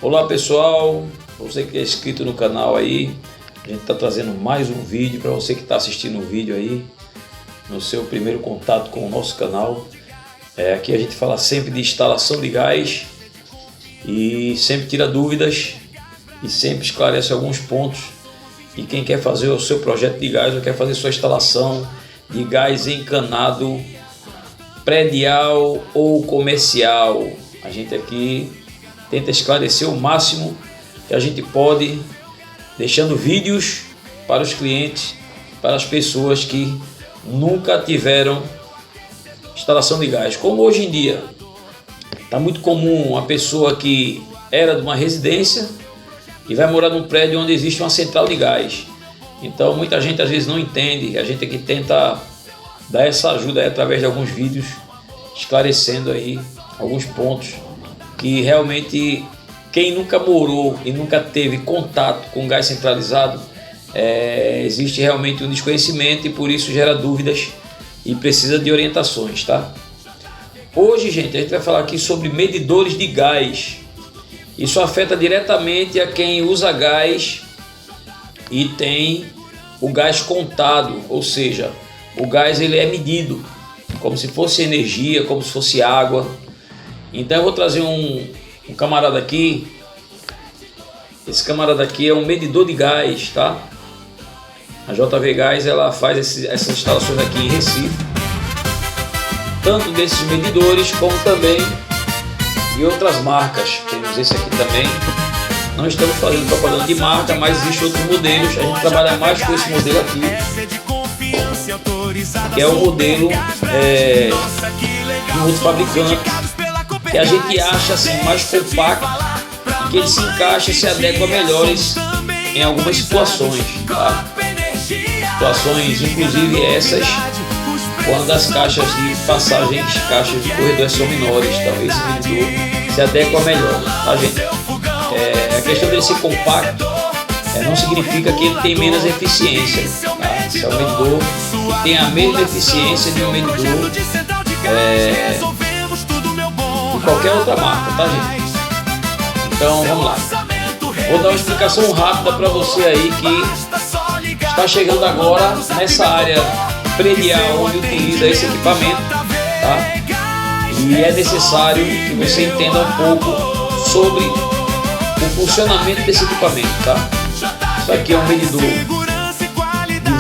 Olá pessoal, você que é inscrito no canal aí, a gente está trazendo mais um vídeo para você que está assistindo o vídeo aí, no seu primeiro contato com o nosso canal. Aqui a gente fala sempre de instalação de gás e sempre tira dúvidas e sempre esclarece alguns pontos. E quem quer fazer o seu projeto de gás ou quer fazer sua instalação de gás encanado predial ou comercial, a gente aqui tenta esclarecer o máximo que a gente pode, deixando vídeos para os clientes, para as pessoas que nunca tiveram instalação de gás. Como hoje em dia está muito comum uma pessoa que era de uma residência e vai morar num prédio onde existe uma central de gás. Então muita gente às vezes não entende, a gente aqui tenta dar essa ajuda aí através de alguns vídeos, esclarecendo aí alguns pontos que realmente quem nunca morou e nunca teve contato com gás centralizado, existe realmente um desconhecimento e por isso gera dúvidas e precisa de orientações, tá? Hoje, gente, a gente vai falar aqui sobre medidores de gás. Isso afeta diretamente a quem usa gás e tem o gás contado, ou seja, o gás ele é medido como se fosse energia, como se fosse água. Então eu vou trazer um camarada aqui. Esse camarada aqui é um medidor de gás, tá? A JV Gás ela faz essas instalações aqui em Recife, tanto desses medidores como também de outras marcas. Temos esse aqui também. Não estamos fazendo propaganda de marca, mas existem outros modelos. A gente trabalha mais com esse modelo aqui, que é o modelo de outro fabricante, que a gente acha assim mais compacto, que ele se encaixa e se adequa melhores em algumas situações, tá? Situações inclusive essas quando as caixas de passagens, caixas de corredores são menores, então esse medidor se adequa melhor, tá, gente? A questão dele ser compacto não significa que ele tem menos eficiência, tá? Esse é um medidor que tem a mesma eficiência de um medidor de qualquer outra marca, tá, gente? Então vamos lá, vou dar uma explicação rápida para você aí que está chegando agora nessa área predial onde utiliza esse equipamento, tá? E é necessário que você entenda um pouco sobre o funcionamento desse equipamento, tá? Isso aqui é um medidor de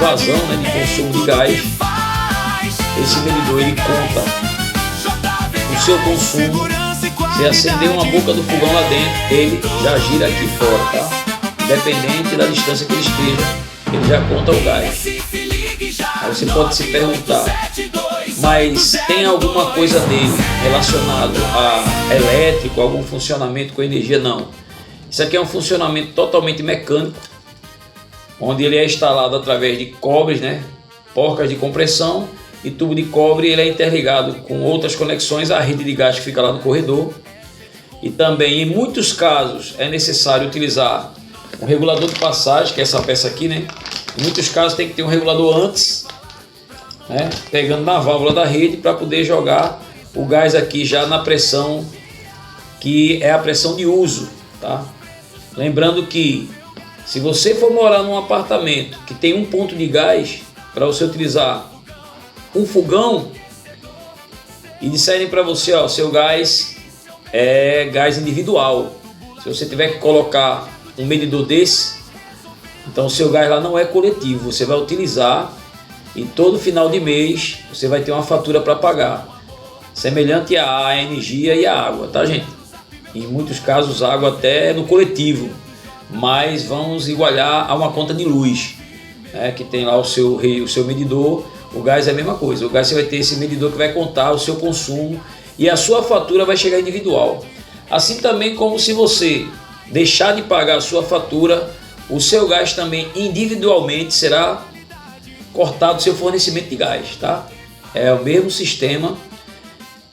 vazão, né, de consumo de gás. Esse medidor ele conta o seu consumo. Se acender uma boca do fogão lá dentro, ele já gira aqui fora, tá? Independente da distância que ele esteja, ele já conta o gás. Aí você pode se perguntar, mas tem alguma coisa nele relacionado a elétrico, algum funcionamento com energia? Não. Isso aqui é um funcionamento totalmente mecânico, onde ele é instalado através de cobres, né? Porcas de compressão e tubo de cobre. Ele é interligado com outras conexões à rede de gás que fica lá no corredor. E também, em muitos casos, é necessário utilizar um regulador de passagem, que é essa peça aqui, né? Em muitos casos tem que ter um regulador antes, né? Pegando na válvula da rede para poder jogar o gás aqui já na pressão, que é a pressão de uso, tá? Lembrando que se você for morar num apartamento que tem um ponto de gás para você utilizar um fogão e disserem para você, ó, seu gás é gás individual, se você tiver que colocar um medidor desse, então o seu gás lá não é coletivo, você vai utilizar e todo final de mês você vai ter uma fatura para pagar, semelhante à energia e à água, tá, gente? Em muitos casos a água até é no coletivo, mas vamos igualar a uma conta de luz, né, que tem lá o seu medidor. O gás é a mesma coisa, o gás você vai ter esse medidor que vai contar o seu consumo e a sua fatura vai chegar individual. Assim também como se você deixar de pagar a sua fatura, o seu gás também individualmente será cortado do seu fornecimento de gás, tá? É o mesmo sistema,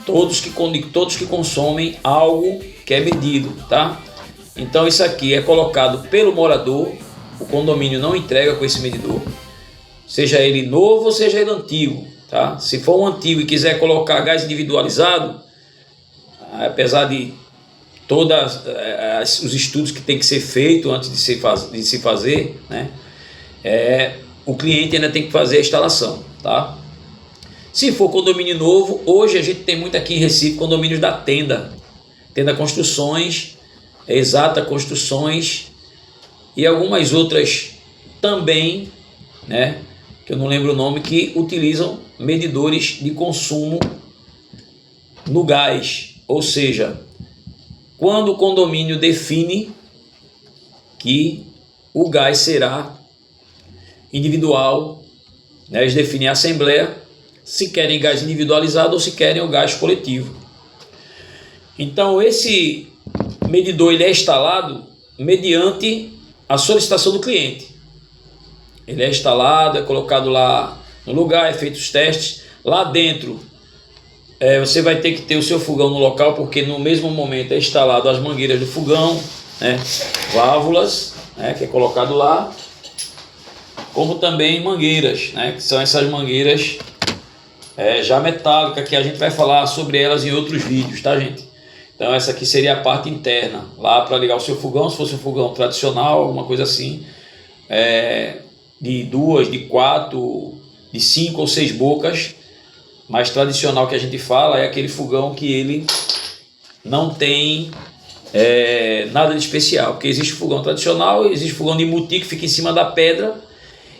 todos que consomem algo que é medido, tá? Então isso aqui é colocado pelo morador, o condomínio não entrega com esse medidor, seja ele novo ou seja ele antigo, tá? Se for um antigo e quiser colocar gás individualizado, apesar de todos os estudos que tem que ser feito antes de se fazer, né? O cliente ainda tem que fazer a instalação, tá? Se for condomínio novo, hoje a gente tem muito aqui em Recife condomínios da Tenda Construções, Exata Construções e algumas outras também, né, que eu não lembro o nome, que utilizam medidores de consumo no gás. Ou seja, quando o condomínio define que o gás será individual, né, eles definem a assembleia se querem gás individualizado ou se querem o gás coletivo. Então esse medidor ele é instalado mediante a solicitação do cliente. Ele é instalado, é colocado lá no lugar, é feito os testes. Lá dentro você vai ter que ter o seu fogão no local, porque no mesmo momento é instalado as mangueiras do fogão, né, válvulas, né, que é colocado lá, como também mangueiras, né, que são essas mangueiras já metálicas, que a gente vai falar sobre elas em outros vídeos, tá, gente? Então essa aqui seria a parte interna, lá para ligar o seu fogão, se fosse um fogão tradicional, alguma coisa assim, de 2, de 4, de 5 ou 6 bocas. Mais tradicional que a gente fala é aquele fogão que ele não tem nada de especial, porque existe o fogão tradicional, existe o fogão de embutir que fica em cima da pedra,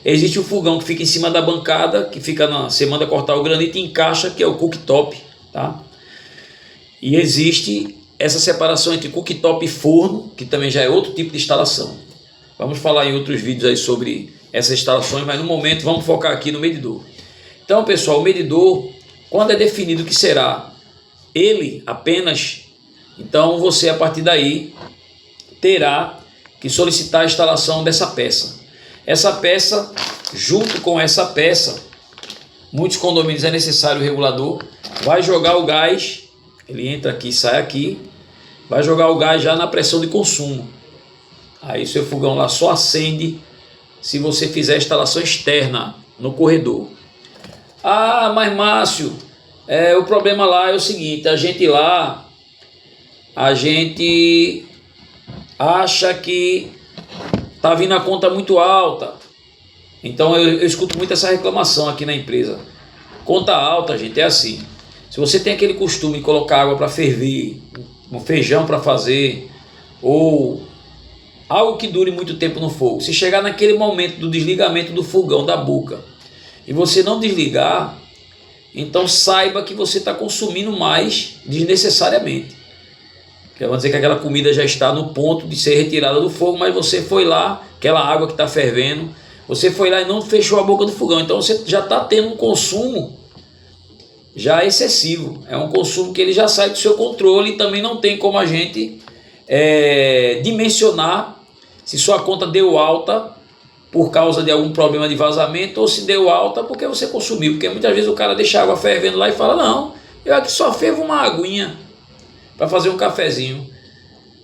existe o fogão que fica em cima da bancada, que fica você manda cortar o granito e encaixa, que é o cooktop, tá? E existe essa separação entre cooktop e forno, que também já é outro tipo de instalação. Vamos falar em outros vídeos aí sobre essas instalações, mas no momento vamos focar aqui no medidor. Então, pessoal, o medidor, quando é definido que será ele apenas, então você a partir daí terá que solicitar a instalação dessa peça. Essa peça, junto com essa peça, muitos condomínios é necessário o regulador, vai jogar o gás, ele entra aqui, sai aqui, vai jogar o gás já na pressão de consumo. Aí seu fogão lá só acende se você fizer a instalação externa no corredor. Ah, mas Márcio, o problema lá é o seguinte, a gente acha que tá vindo a conta muito alta. Então eu escuto muito essa reclamação aqui na empresa. Conta alta, gente, é assim. Se você tem aquele costume de colocar água para ferver, um feijão para fazer, ou algo que dure muito tempo no fogo, se chegar naquele momento do desligamento do fogão, da boca, e você não desligar, então saiba que você está consumindo mais desnecessariamente. Quer dizer que aquela comida já está no ponto de ser retirada do fogo, mas você foi lá, aquela água que está fervendo, você foi lá e não fechou a boca do fogão, então você já está tendo um consumo já excessivo, é um consumo que ele já sai do seu controle e também não tem como a gente dimensionar se sua conta deu alta por causa de algum problema de vazamento ou se deu alta porque você consumiu, porque muitas vezes o cara deixa a água fervendo lá e fala, não, eu aqui só fervo uma aguinha para fazer um cafezinho,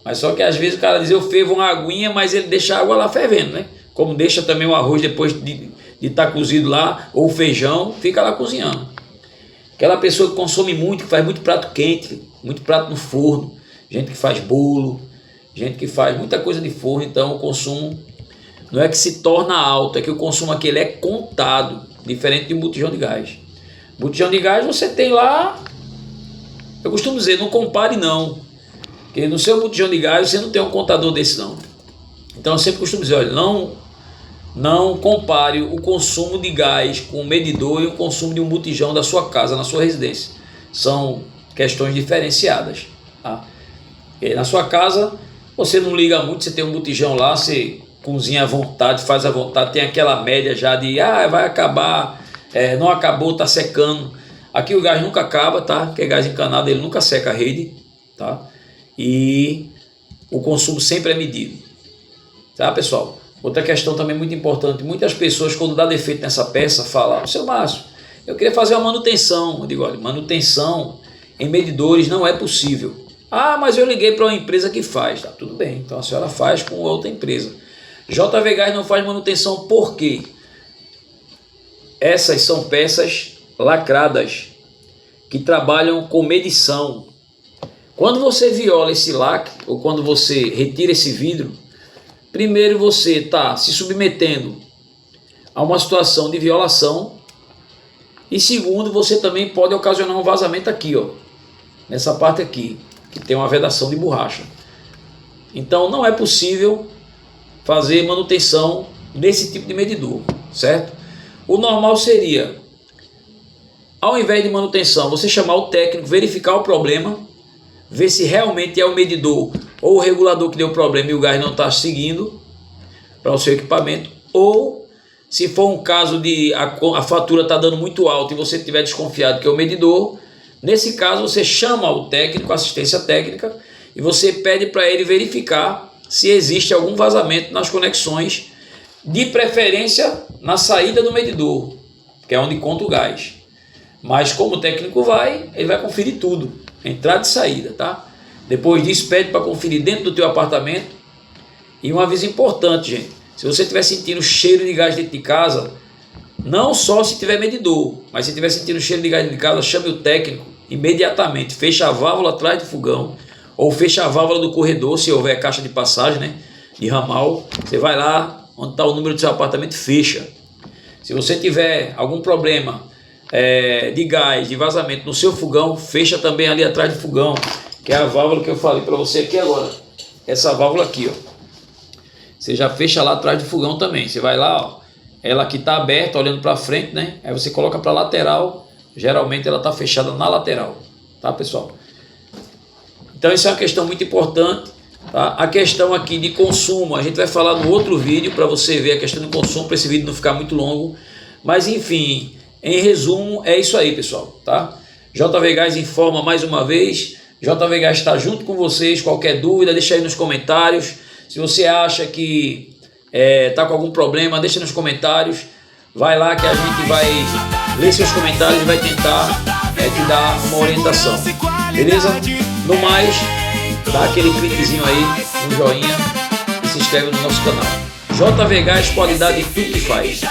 mas só que às vezes o cara diz, eu fervo uma aguinha, mas ele deixa a água lá fervendo, né? Como deixa também o arroz depois de estar cozido lá, ou o feijão, fica lá cozinhando. Aquela pessoa que consome muito, que faz muito prato quente, muito prato no forno, gente que faz bolo, gente que faz muita coisa de forno, então o consumo não é que se torna alto, é que o consumo aqui ele é contado, diferente de um botijão de gás. Botijão de gás você tem lá, eu costumo dizer, não compare não, porque no seu botijão de gás você não tem um contador desse não. Então eu sempre costumo dizer, olha, não compare o consumo de gás com o medidor e o consumo de um botijão da sua casa, na sua residência. São questões diferenciadas, tá? E na sua casa, você não liga muito, você tem um botijão lá, você cozinha à vontade, faz à vontade, tem aquela média já de, vai acabar, não acabou, está secando. Aqui o gás nunca acaba, tá? Porque gás encanado, ele nunca seca a rede, tá? E o consumo sempre é medido, tá, pessoal? Outra questão também muito importante, muitas pessoas quando dá defeito nessa peça falam, seu Márcio, eu queria fazer uma manutenção. Eu digo, olha, manutenção em medidores não é possível. Ah, mas eu liguei para uma empresa que faz. Tá, tudo bem, então a senhora faz com outra empresa. JV Gás não faz manutenção por quê? Essas são peças lacradas que trabalham com medição. Quando você viola esse lacre, ou quando você retira esse vidro, primeiro você está se submetendo a uma situação de violação, e segundo, você também pode ocasionar um vazamento aqui, ó, nessa parte aqui, que tem uma vedação de borracha. Então não é possível fazer manutenção nesse tipo de medidor, certo? O normal seria, ao invés de manutenção, você chamar o técnico, verificar o problema, ver se realmente é o medidor ou o regulador que deu problema e o gás não está seguindo para o seu equipamento, ou se for um caso de a fatura está dando muito alta e você estiver desconfiado que é o medidor, nesse caso você chama o técnico, assistência técnica, e você pede para ele verificar se existe algum vazamento nas conexões, de preferência na saída do medidor, que é onde conta o gás. Mas como o técnico vai, ele vai conferir tudo, entrada e saída, tá? Depois disso, pede para conferir dentro do teu apartamento. E um aviso importante, gente: se você estiver sentindo cheiro de gás dentro de casa, não só se tiver medidor, mas se estiver sentindo cheiro de gás dentro de casa, chame o técnico imediatamente, fecha a válvula atrás do fogão, ou fecha a válvula do corredor, se houver caixa de passagem, né, de ramal. Você vai lá, onde está o número do seu apartamento, fecha. Se você tiver algum problema de gás, de vazamento no seu fogão, fecha também ali atrás do fogão, que é a válvula que eu falei para você aqui agora. Essa válvula aqui, ó. Você já fecha lá atrás do fogão também. Você vai lá, ó, ela aqui está aberta, olhando para frente, né? Aí você coloca para lateral, geralmente ela está fechada na lateral, tá, pessoal? Então isso é uma questão muito importante, tá? A questão aqui de consumo, a gente vai falar no outro vídeo para você ver a questão do consumo, para esse vídeo não ficar muito longo. Mas enfim, em resumo, é isso aí, pessoal, tá? JV Gás informa mais uma vez. JV Gás está junto com vocês. Qualquer dúvida, deixa aí nos comentários. Se você acha que está com algum problema, deixa nos comentários. Vai lá que a gente vai ler seus comentários e vai tentar te dar uma orientação. Beleza? No mais, dá aquele cliquezinho aí, um joinha e se inscreve no nosso canal. JV Gás, qualidade em tudo que faz.